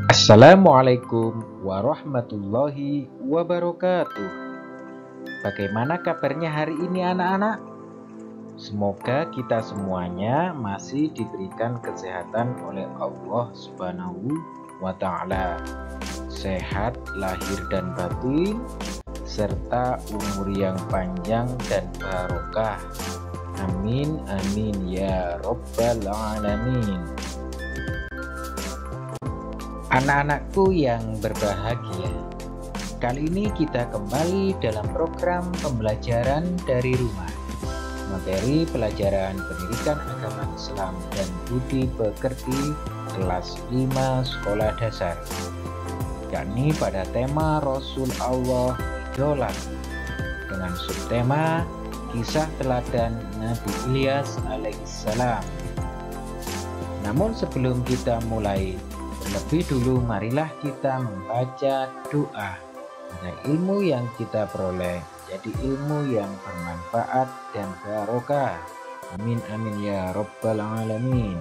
Assalamualaikum warahmatullahi wabarakatuh. Bagaimana kabarnya hari ini anak-anak? Semoga kita semuanya masih diberikan kesehatan oleh Allah Subhanahu wa Ta'ala. Sehat lahir dan batin, serta umur yang panjang dan barokah. Amin amin ya Rabbal alamin. Anak-anakku yang berbahagia, kali ini kita kembali dalam program pembelajaran dari rumah. Materi pelajaran pendidikan agama Islam dan budi pekerti kelas 5 sekolah dasar, yakni pada tema Rasul Allah Idola, dengan subtema kisah teladan Nabi Ilyas alaihissalam. Namun sebelum kita mulai, terlebih dulu marilah kita membaca doa agar ilmu yang kita peroleh jadi ilmu yang bermanfaat dan barokah. Amin amin ya Rabbal alamin.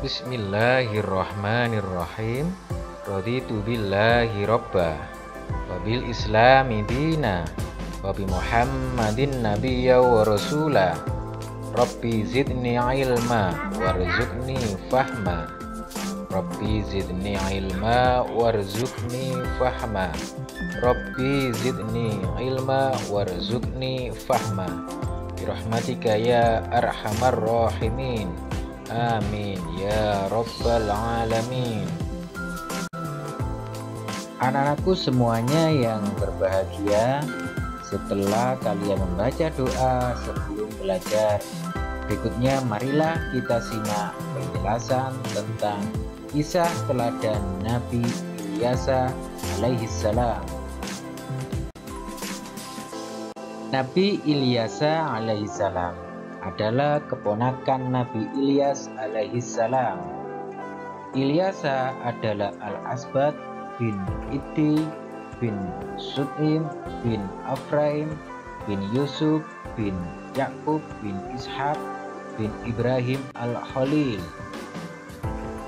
Bismillahirrahmanirrahim. Raditu billahi robba wa bil islami dina wa bi Muhammadin nabiyya wa rasula. Rabbi zidni ilma warzuqni fahma. Rabbi zidni ilma warzuqni fahma. Rabbi zidni ilma warzuqni fahma. Birahmatika ya arhamar rahimin. Amin ya Rabbal alamin. Anak-anakku semuanya yang berbahagia, setelah kalian membaca doa sebelum belajar, berikutnya marilah kita simak penjelasan tentang kisah teladan Nabi Ilyas alaihissalam. Nabi Ilyas alaihissalam adalah keponakan Nabi Ilyas alaihissalam. Ilyas adalah Al-Asbad bin Iddi bin Sud'im bin Afraim bin Yusuf bin Yakub bin Ishaq bin Ibrahim al-Khalil.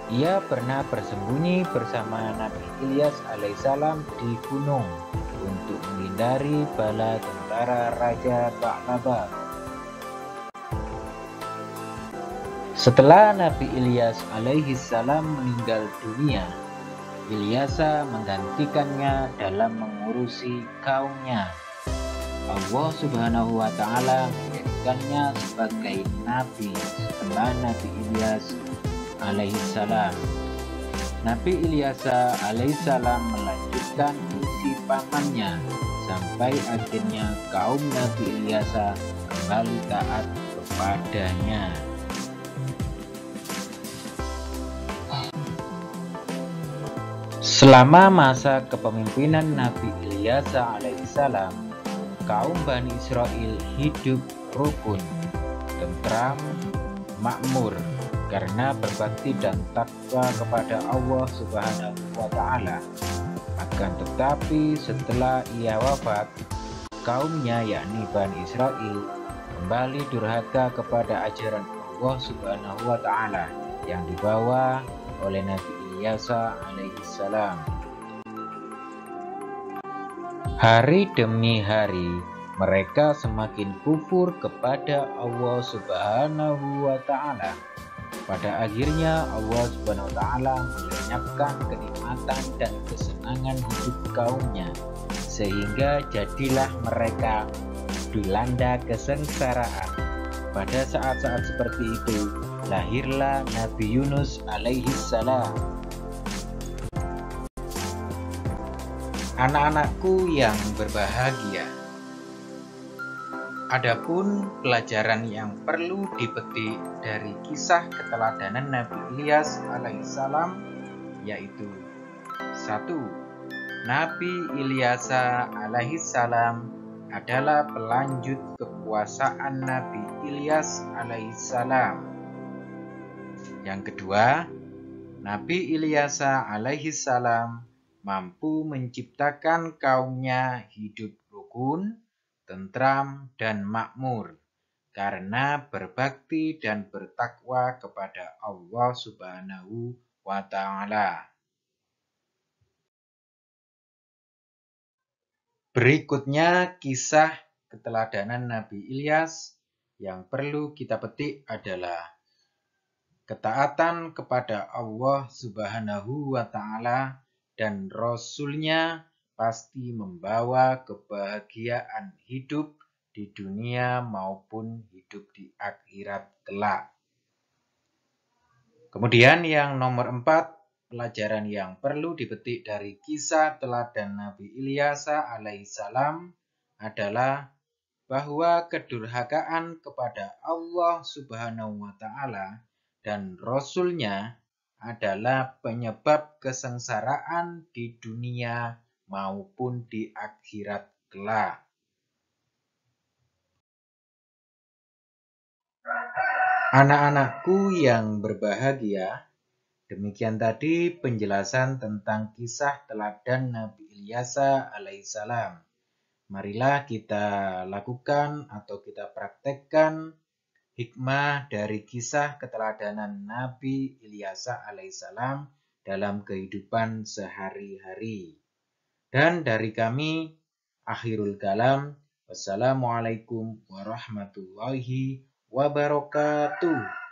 Ia pernah bersembunyi bersama Nabi Ilyas alaihissalam di gunung untuk menghindari bala tentara Raja Ba'labak. Setelah Nabi Ilyas alaihissalam meninggal dunia, Ilyas menggantikannya dalam mengurusi kaumnya. Allah Subhanahu wa Ta'ala menjadikannya sebagai nabi setelah Nabi Ilyas alaihissalam. Nabi Ilyas alaihissalam melanjutkan misi pamannya sampai akhirnya kaum Nabi Ilyas kembali taat kepadanya. Selama masa kepemimpinan Nabi Ilyas alaihissalam, kaum Bani Israel hidup rukun, tentram, makmur karena berbakti dan takwa kepada Allah Subhanahu wa Ta'ala. Akan tetapi setelah ia wafat, kaumnya yakni Bani Israel kembali durhaka kepada ajaran Allah Subhanahu wa Ta'ala yang dibawa oleh Nabi Ilyas alaihissalam. Hari demi hari mereka semakin kufur kepada Allah Subhanahu wa Ta'ala. Pada akhirnya Allah Subhanahu wa Ta'ala melenyapkan kenikmatan dan kesenangan hidup kaumnya, sehingga jadilah mereka dilanda kesengsaraan. Pada saat-saat seperti itu lahirlah Nabi Yunus alaihissalam. Anak-anakku yang berbahagia, adapun pelajaran yang perlu dipetik dari kisah keteladanan Nabi Ilyas alaihissalam yaitu 1. Nabi Ilyas alaihissalam adalah pelanjut kekuasaan Nabi Ilyas alaihissalam. Yang kedua, Nabi Ilyas alaihissalam mampu menciptakan kaumnya hidup rukun, tentram, dan makmur, karena berbakti dan bertakwa kepada Allah Subhanahu wa Ta'ala. Berikutnya kisah keteladanan Nabi Ilyas yang perlu kita petik adalah ketaatan kepada Allah Subhanahu wa Ta'ala dan Rasul-Nya pasti membawa kebahagiaan hidup di dunia maupun hidup di akhirat kelak. Kemudian yang nomor 4, pelajaran yang perlu dipetik dari kisah teladan Nabi Ilyas alaihissalam adalah bahwa kedurhakaan kepada Allah Subhanahu wa Ta'ala dan Rasul-Nya adalah penyebab kesengsaraan di dunia maupun di akhirat kelak. Anak-anakku yang berbahagia, demikian tadi penjelasan tentang kisah teladan Nabi Ilyas alaihissalam. Marilah kita lakukan atau kita praktekkan hikmah dari kisah keteladanan Nabi Ilyas alaihissalam dalam kehidupan sehari-hari. Dan dari kami, akhirul kalam, wassalamualaikum warahmatullahi wabarakatuh.